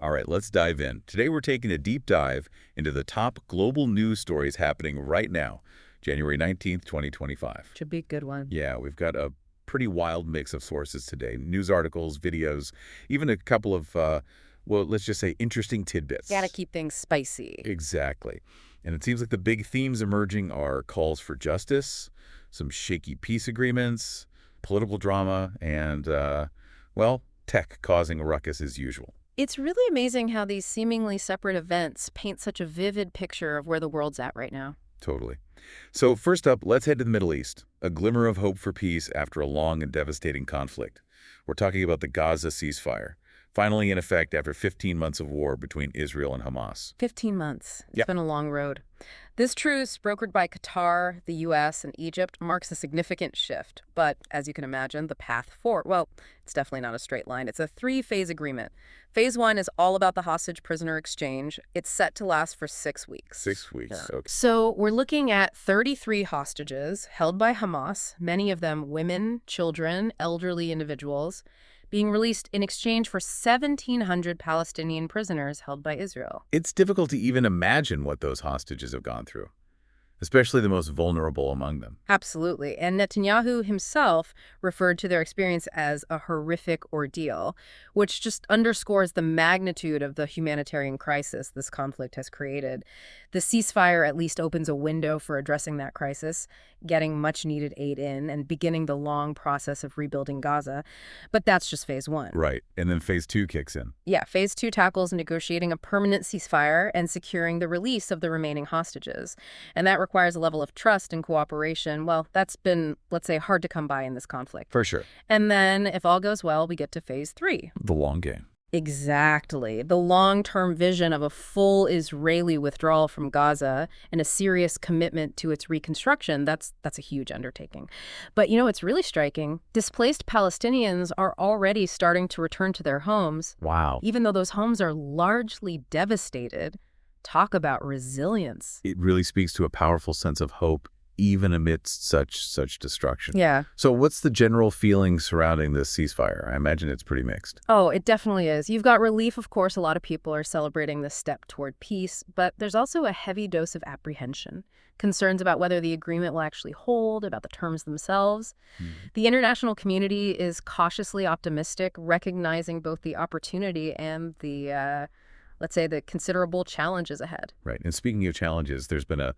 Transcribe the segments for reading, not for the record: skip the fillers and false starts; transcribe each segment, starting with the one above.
All right, let's dive in. Today we're taking a deep dive into the top global news stories happening right now, January 19th, 2025. Should be a good one. Yeah, we've got a pretty wild mix of sources today. News articles, videos, even a couple of, well, let's just say interesting tidbits. Gotta keep things spicy. Exactly. And it seems like the big themes emerging are calls for justice, some shaky peace agreements, political drama, and, well, tech causing a ruckus as usual. It's really amazing how these seemingly separate events paint such a vivid picture of where the world's at right now. Totally. So first up, let's head to the Middle East, a glimmer of hope for peace after a long and devastating conflict. We're talking about the Gaza ceasefire, finally in effect after 15 months of war between Israel and Hamas. 15 months. It's Yep. been a long road. This truce, brokered by Qatar, the U.S., and Egypt, marks a significant shift. But, as you can imagine, the path forward, well, it's definitely not a straight line. It's a three-phase agreement. Phase 1 is all about the hostage-prisoner exchange. It's set to last for 6 weeks. 6 weeks, okay. So we're looking at 33 hostages held by Hamas, many of them women, children, elderly individuals, being released in exchange for 1,700 Palestinian prisoners held by Israel. It's difficult to even imagine what those hostages have gone through, especially the most vulnerable among them. Absolutely. And Netanyahu himself referred to their experience as a horrific ordeal, which just underscores the magnitude of the humanitarian crisis this conflict has created. The ceasefire at least opens a window for addressing that crisis, getting much-needed aid in, and beginning the long process of rebuilding Gaza. But that's just phase 1. Right, and then phase 2 kicks in. Yeah, phase 2 tackles negotiating a permanent ceasefire and securing the release of the remaining hostages. And that requires a level of trust and cooperation. Well, that's been, let's say, hard to come by in this conflict. For sure. And then, if all goes well, we get to phase 3. The long game. Exactly. The long-term vision of a full Israeli withdrawal from Gaza and a serious commitment to its reconstruction, that's a huge undertaking. But, it's really striking. Displaced Palestinians are already starting to return to their homes. Wow. Even though those homes are largely devastated. Talk about resilience. It really speaks to a powerful sense of hope, even amidst such destruction. Yeah. So what's the general feeling surrounding this ceasefire? I imagine it's pretty mixed. Oh, it definitely is. You've got relief, of course. A lot of people are celebrating this step toward peace, but there's also a heavy dose of apprehension. Concerns about whether the agreement will actually hold, about the terms themselves. The international community is cautiously optimistic, recognizing both the opportunity and the, let's say, the considerable challenges ahead. Right. And speaking of challenges, there's been a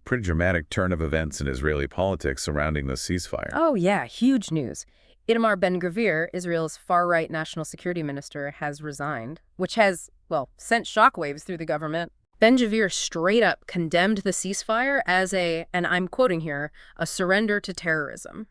pretty dramatic turn of events in Israeli politics surrounding the ceasefire. Oh, yeah, huge news. Itamar Ben-Gvir, Israel's far-right national security minister, has resigned, which has, sent shockwaves through the government. Ben-Gvir straight up condemned the ceasefire as and I'm quoting here, a surrender to terrorism.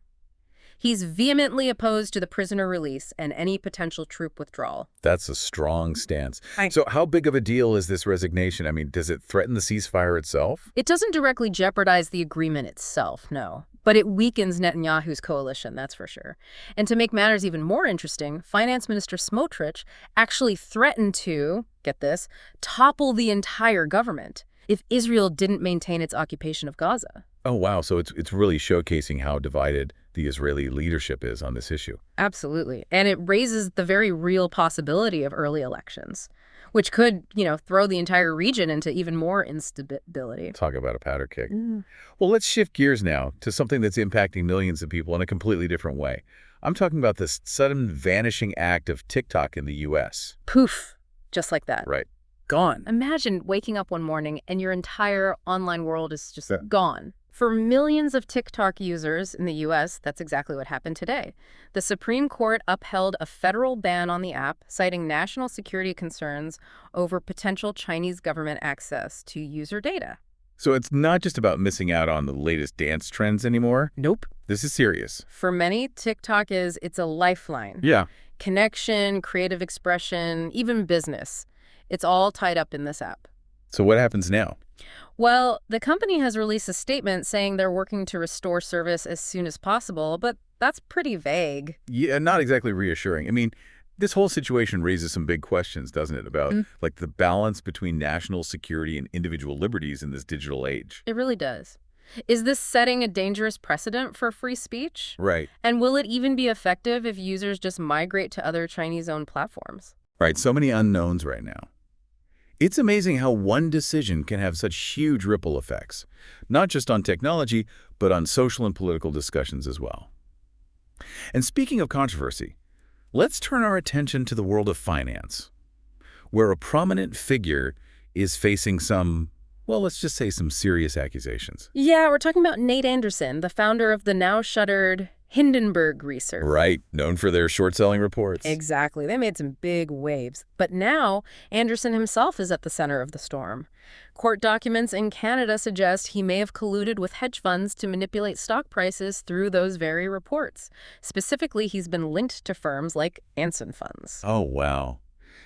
He's vehemently opposed to the prisoner release and any potential troop withdrawal. That's a strong stance. So how big of a deal is this resignation? I mean, does it threaten the ceasefire itself? It doesn't directly jeopardize the agreement itself, no. But it weakens Netanyahu's coalition, that's for sure. And to make matters even more interesting, Finance Minister Smotrich actually threatened to, get this, topple the entire government if Israel didn't maintain its occupation of Gaza. Oh, wow. So it's really showcasing how divided the Israeli leadership is on this issue. Absolutely. And it raises the very real possibility of early elections, which could, throw the entire region into even more instability. Talk about a powder keg. Well, let's shift gears now to something that's impacting millions of people in a completely different way. I'm talking about this sudden vanishing act of TikTok in the U.S. Poof. Just like that. Right. Gone. Imagine waking up one morning and your entire online world is just gone. For millions of TikTok users in the U.S., that's exactly what happened today. The Supreme Court upheld a federal ban on the app, citing national security concerns over potential Chinese government access to user data. So it's not just about missing out on the latest dance trends anymore? Nope. This is serious. For many, TikTok it's a lifeline. Yeah. Connection, creative expression, even business. It's all tied up in this app. So what happens now? Well, the company has released a statement saying they're working to restore service as soon as possible, but that's pretty vague. Yeah, not exactly reassuring. I mean, this whole situation raises some big questions, doesn't it, about like the balance between national security and individual liberties in this digital age. It really does. Is this setting a dangerous precedent for free speech? Right. And will it even be effective if users just migrate to other Chinese-owned platforms? Right, so many unknowns right now. It's amazing how one decision can have such huge ripple effects, not just on technology, but on social and political discussions as well. And speaking of controversy, let's turn our attention to the world of finance, where a prominent figure is facing some, well, let's just say some serious accusations. Yeah, we're talking about Nate Anderson, the founder of the now-shuttered Hindenburg research. Right, known for their short-selling reports. Exactly. They made some big waves. But now, Anderson himself is at the center of the storm. Court documents in Canada suggest he may have colluded with hedge funds to manipulate stock prices through those very reports. Specifically, he's been linked to firms like Anson Funds. Oh, wow.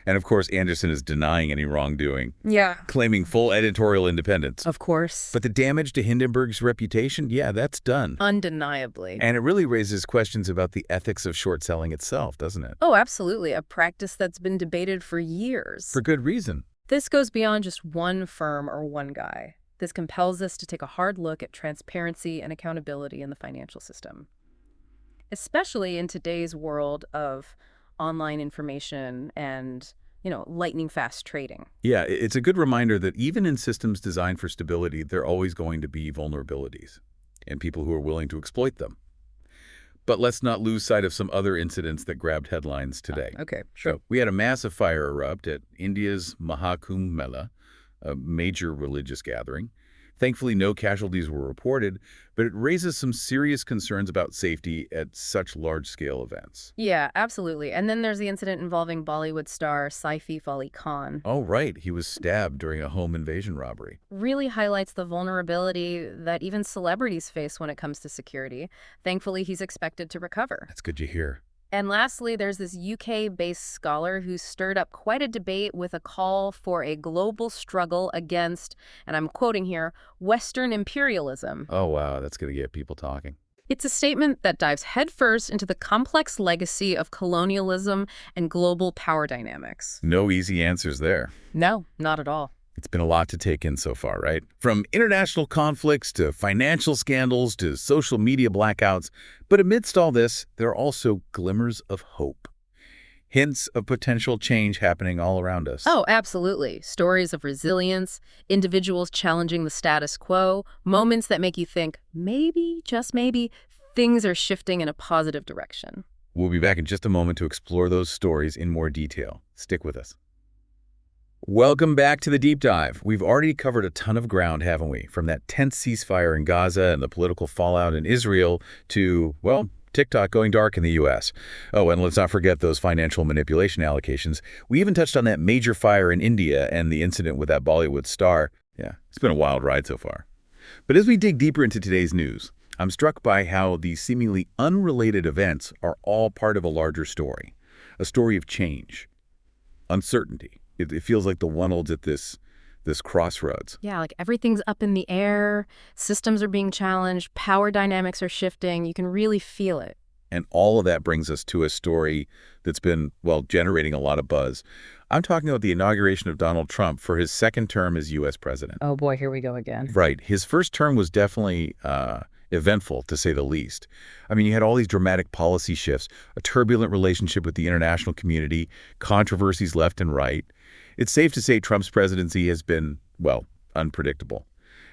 And of course, Anderson is denying any wrongdoing, Yeah. claiming full editorial independence. Of course. But the damage to Hindenburg's reputation, yeah, that's done. Undeniably. And it really raises questions about the ethics of short selling itself, doesn't it? Oh, absolutely. A practice that's been debated for years. For good reason. This goes beyond just one firm or one guy. This compels us to take a hard look at transparency and accountability in the financial system, especially in today's world of online information and, lightning fast trading. Yeah, it's a good reminder that even in systems designed for stability, there are always going to be vulnerabilities and people who are willing to exploit them. But let's not lose sight of some other incidents that grabbed headlines today. Okay, So we had a massive fire erupt at India's Mahakumbh Mela, a major religious gathering. Thankfully, no casualties were reported, but it raises some serious concerns about safety at such large-scale events. Yeah, absolutely. And then there's the incident involving Bollywood star Saif Ali Khan. Oh, right. He was stabbed during a home invasion robbery. Really highlights the vulnerability that even celebrities face when it comes to security. Thankfully, he's expected to recover. That's good to hear. And lastly, there's this UK-based scholar who stirred up quite a debate with a call for a global struggle against, and I'm quoting here, Western imperialism. Oh, wow. That's going to get people talking. It's a statement that dives headfirst into the complex legacy of colonialism and global power dynamics. No easy answers there. No, not at all. It's been a lot to take in so far, right? From international conflicts to financial scandals to social media blackouts. But amidst all this, there are also glimmers of hope. Hints of potential change happening all around us. Oh, absolutely. Stories of resilience, individuals challenging the status quo, moments that make you think, maybe, just maybe, things are shifting in a positive direction. We'll be back in just a moment to explore those stories in more detail. Stick with us. Welcome back to the Deep Dive. We've already covered a ton of ground, haven't we? From that tense ceasefire in Gaza and the political fallout in Israel to, well, TikTok going dark in the U.S. Oh, and let's not forget those financial manipulation allegations. We even touched on that major fire in India and the incident with that Bollywood star. Yeah, it's been a wild ride so far. But as we dig deeper into today's news, I'm struck by how these seemingly unrelated events are all part of a larger story. A story of change, uncertainty. It feels like the one holds at this crossroads. Yeah, like everything's up in the air, systems are being challenged, power dynamics are shifting. You can really feel it. And all of that brings us to a story that's been, well, generating a lot of buzz. I'm talking about the inauguration of Donald Trump for his second term as U.S. president. Oh boy, here we go again. Right. His first term was definitely eventful, to say the least. I mean, you had all these dramatic policy shifts, a turbulent relationship with the international community, controversies left and right. It's safe to say Trump's presidency has been, well, unpredictable.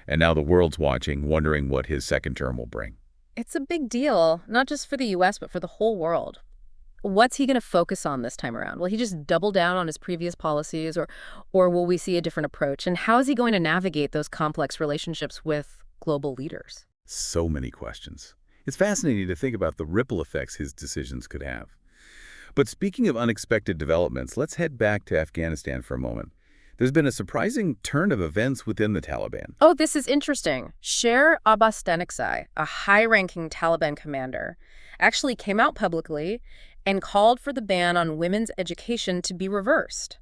And now the world's watching, wondering what his second term will bring. It's a big deal, not just for the U.S., but for the whole world. What's he going to focus on this time around? Will he just double down on his previous policies, or will we see a different approach? And how is he going to navigate those complex relationships with global leaders? So many questions. It's fascinating to think about the ripple effects his decisions could have. But speaking of unexpected developments, let's head back to Afghanistan for a moment. There's been a surprising turn of events within the Taliban. Oh, this is interesting. Sher Abbas-Taniksai, a high-ranking Taliban commander, actually came out publicly and called for the ban on women's education to be reversed.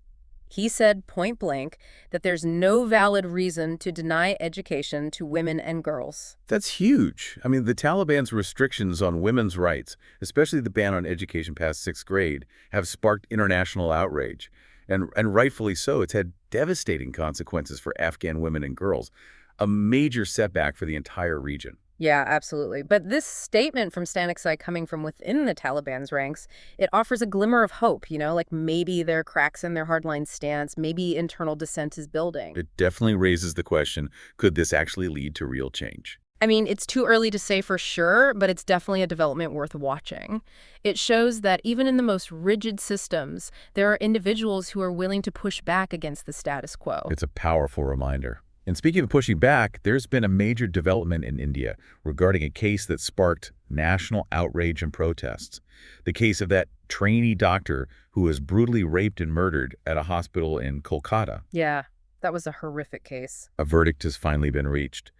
He said point blank that there's no valid reason to deny education to women and girls. That's huge. I mean, the Taliban's restrictions on women's rights, especially the ban on education past 6th grade, have sparked international outrage. And rightfully so. It's had devastating consequences for Afghan women and girls, a major setback for the entire region. Yeah, absolutely. But this statement from Staniksai coming from within the Taliban's ranks, it offers a glimmer of hope, like maybe there are cracks in their hardline stance, maybe internal dissent is building. It definitely raises the question, could this actually lead to real change? I mean, it's too early to say for sure, but it's definitely a development worth watching. It shows that even in the most rigid systems, there are individuals who are willing to push back against the status quo. It's a powerful reminder. And speaking of pushing back, there's been a major development in India regarding a case that sparked national outrage and protests. The case of that trainee doctor who was brutally raped and murdered at a hospital in Kolkata. Yeah, that was a horrific case. A verdict has finally been reached.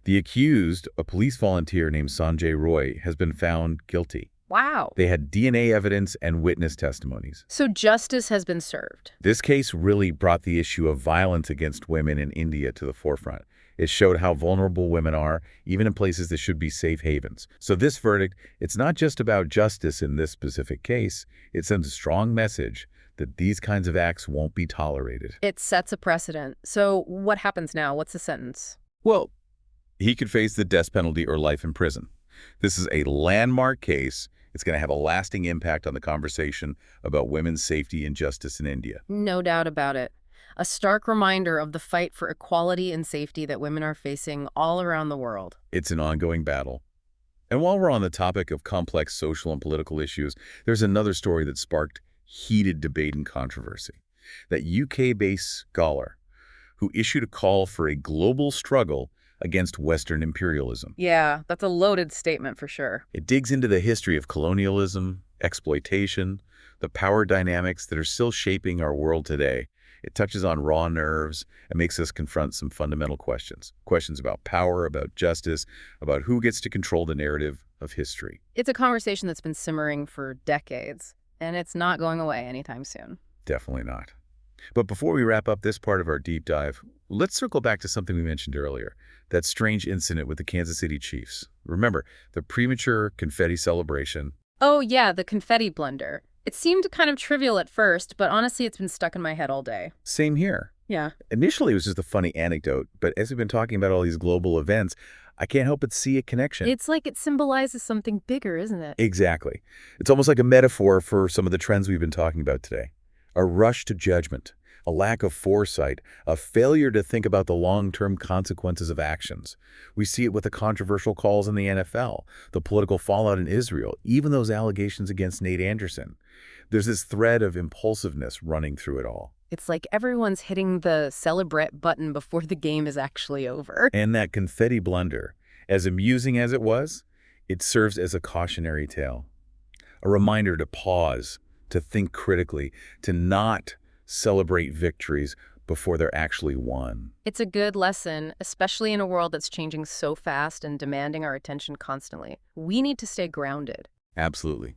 The accused, a police volunteer named Sanjay Roy, has been found guilty. Wow. They had DNA evidence and witness testimonies. So justice has been served. This case really brought the issue of violence against women in India to the forefront. It showed how vulnerable women are, even in places that should be safe havens. So this verdict, it's not just about justice in this specific case. It sends a strong message that these kinds of acts won't be tolerated. It sets a precedent. So what happens now? What's the sentence? Well, he could face the death penalty or life in prison. This is a landmark case. It's going to have a lasting impact on the conversation about women's safety and justice in India. No doubt about it. A stark reminder of the fight for equality and safety that women are facing all around the world. It's an ongoing battle. And while we're on the topic of complex social and political issues, there's another story that sparked heated debate and controversy. That UK-based scholar who issued a call for a global struggle against Western imperialism. Yeah, that's a loaded statement for sure. It digs into the history of colonialism, exploitation, the power dynamics that are still shaping our world today. It touches on raw nerves and makes us confront some fundamental questions. Questions about power, about justice, about who gets to control the narrative of history. It's a conversation that's been simmering for decades, and it's not going away anytime soon. Definitely not. But before we wrap up this part of our deep dive, let's circle back to something we mentioned earlier, that strange incident with the Kansas City Chiefs. Remember, the premature confetti celebration. Oh yeah, the confetti blunder. It seemed kind of trivial at first, but honestly it's been stuck in my head all day. Same here. Yeah. Initially, it was just a funny anecdote, but as we've been talking about all these global events, I can't help but see a connection. It's like it symbolizes something bigger, isn't it? Exactly. It's almost like a metaphor for some of the trends we've been talking about today. A rush to judgment, a lack of foresight, a failure to think about the long-term consequences of actions. We see it with the controversial calls in the NFL, the political fallout in Israel, even those allegations against Nate Anderson. There's this thread of impulsiveness running through it all. It's like everyone's hitting the celebrate button before the game is actually over. And that confetti blunder, as amusing as it was, it serves as a cautionary tale. A reminder to pause, to think critically, to not celebrate victories before they're actually won. It's a good lesson, especially in a world that's changing so fast and demanding our attention constantly. We need to stay grounded. Absolutely.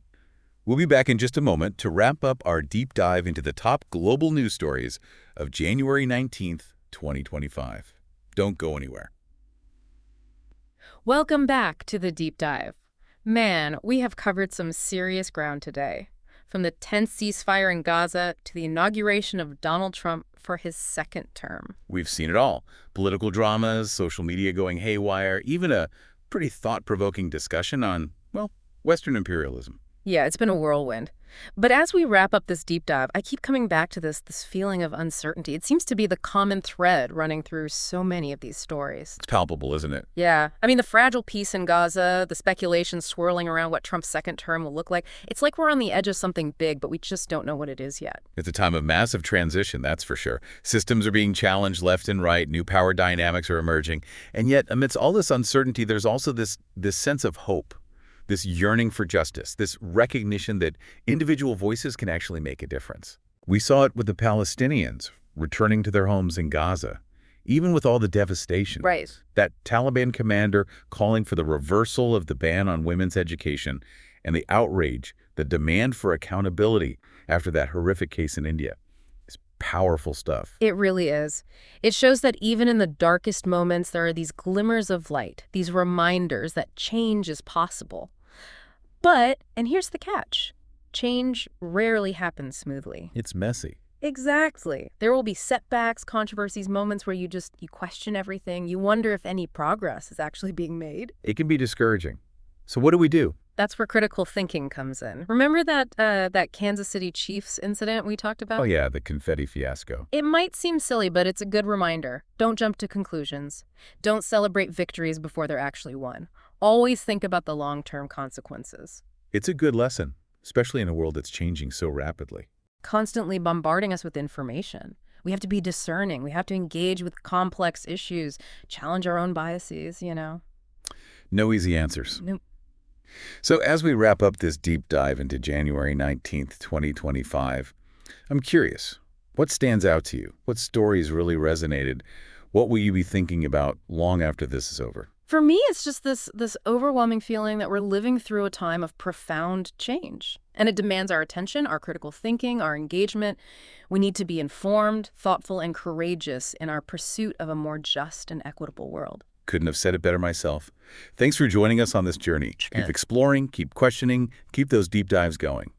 We'll be back in just a moment to wrap up our deep dive into the top global news stories of January 19th, 2025. Don't go anywhere. Welcome back to the deep dive. Man, we have covered some serious ground today. From the tense ceasefire in Gaza to the inauguration of Donald Trump for his second term. We've seen it all. Political dramas, social media going haywire, even a pretty thought-provoking discussion on, well, Western imperialism. Yeah, it's been a whirlwind. But as we wrap up this deep dive, I keep coming back to this feeling of uncertainty. It seems to be the common thread running through so many of these stories. It's palpable, isn't it? Yeah. I mean, the fragile peace in Gaza, the speculation swirling around what Trump's second term will look like. It's like we're on the edge of something big, but we just don't know what it is yet. It's a time of massive transition, that's for sure. Systems are being challenged left and right, new power dynamics are emerging. And yet, amidst all this uncertainty, there's also this sense of hope. This yearning for justice, this recognition that individual voices can actually make a difference. We saw it with the Palestinians returning to their homes in Gaza, even with all the devastation. Right. That Taliban commander calling for the reversal of the ban on women's education and the outrage, the demand for accountability after that horrific case in India. It's powerful stuff. It really is. It shows that even in the darkest moments, there are these glimmers of light, these reminders that change is possible. But, and here's the catch, change rarely happens smoothly. It's messy. Exactly. There will be setbacks, controversies, moments where you question everything. You wonder if any progress is actually being made. It can be discouraging. So what do we do? That's where critical thinking comes in. Remember that Kansas City Chiefs incident we talked Oh about? yeah, the confetti fiasco. It might seem silly, but it's a good reminder. Don't jump to conclusions. Don't celebrate victories before they're actually won. Always think about the long-term consequences. It's a good lesson, especially in a world that's changing so rapidly. Constantly bombarding us with information. We have to be discerning. We have to engage with complex issues, challenge our own biases. No easy answers. Nope. So as we wrap up this deep dive into January 19th, 2025, I'm curious, what stands out to you? What stories really resonated? What will you be thinking about long after this is over? For me, it's just this overwhelming feeling that we're living through a time of profound change. And it demands our attention, our critical thinking, our engagement. We need to be informed, thoughtful, and courageous in our pursuit of a more just and equitable world. Couldn't have said it better myself. Thanks for joining us on this journey. Keep exploring, keep questioning, keep those deep dives going.